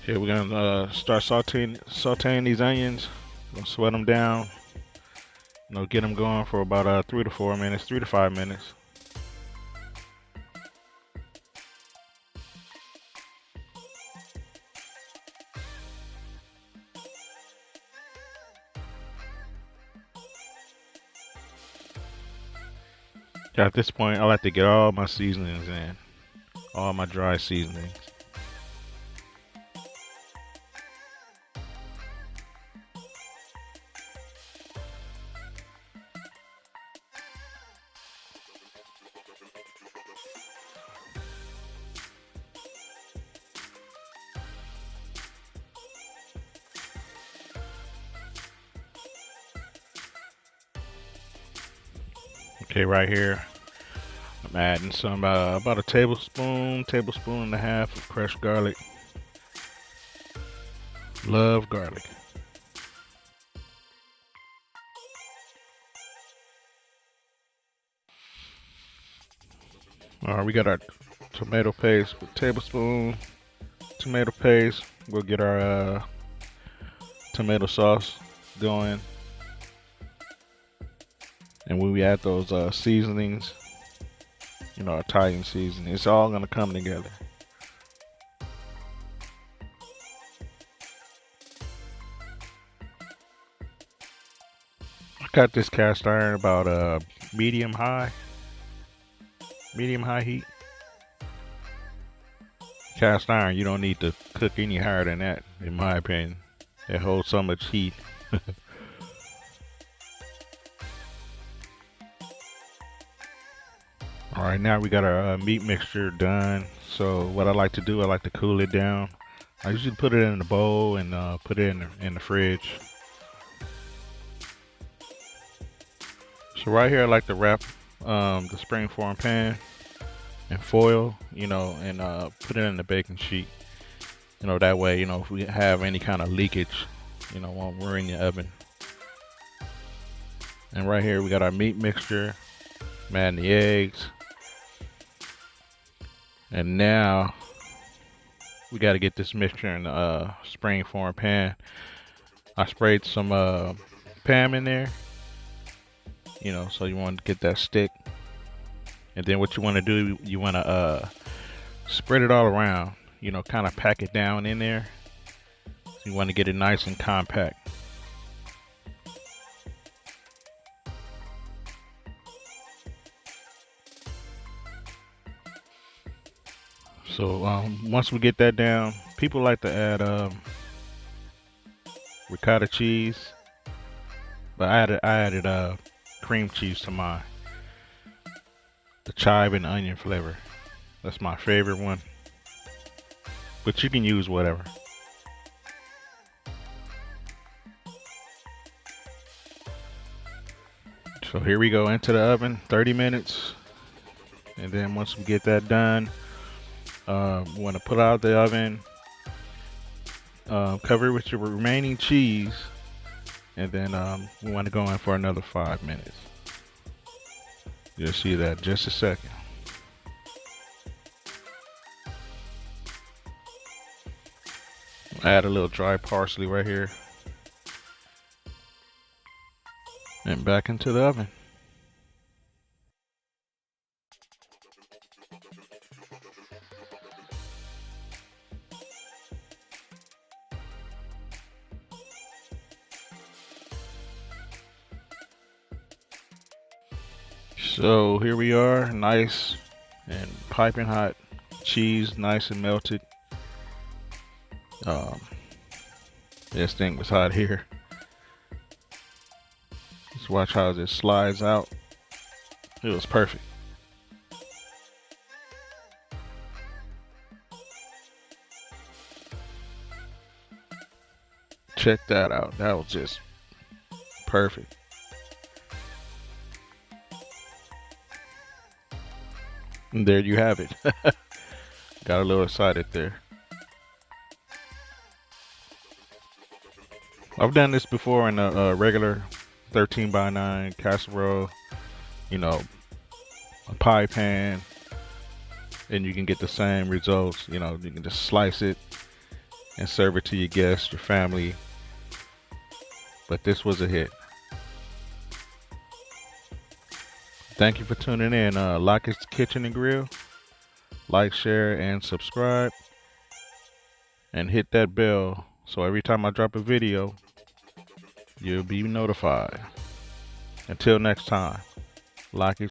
Okay, we're gonna start sauteing these onions. Gonna sweat them down. Get them going for about 3 to 4 minutes, 3 to 5 minutes. At this point, I like to get all my seasonings in, all my dry seasonings. Okay, right here, I'm adding some about a tablespoon and a half of crushed garlic. Love garlic. All right, we got our tomato paste with tablespoon tomato paste. We'll get our tomato sauce going, and when we add those seasonings, Italian seasoning, it's all gonna come together. I got this cast iron about medium high heat. Cast iron, you don't need to cook any higher than that, in my opinion. It holds so much heat. All right, now we got our meat mixture done. So what I like to do, I like to cool it down. I usually put it in a bowl and put it in the fridge. So right here, I like to wrap the springform pan in foil, and put it in the baking sheet. That way, if we have any kind of leakage, won't ruin the oven. And right here, we got our meat mixture, I'm adding the eggs. And now we got to get this mixture in the springform pan. I sprayed some Pam in there, so you want to get that stick. And then what you want to do, you want to spread it all around, kind of pack it down in there. So you want to get it nice and compact. So once we get that down, people like to add ricotta cheese, but I added cream cheese to mine. The chive and onion flavor. That's my favorite one. But you can use whatever. So here we go into the oven, 30 minutes. And then once we get that done, we want to put out the oven, cover it with your remaining cheese, and then we want to go in for another 5 minutes. You'll see that in just a second. Add a little dry parsley right here. And back into the oven. So here we are, nice and piping hot cheese, nice and melted. This thing was hot here. Just watch how this slides out. It was perfect. Check that out. That was just perfect. And there you have it. Got a little excited there. I've done this before in a regular 13x9 casserole, a pie pan, and you can get the same results. You can just slice it and serve it to your guests, your family. But this was a hit. Thank you for tuning in. Lockett's Kitchen and Grill. Like, share, and subscribe. And hit that bell so every time I drop a video, you'll be notified. Until next time, Lockett's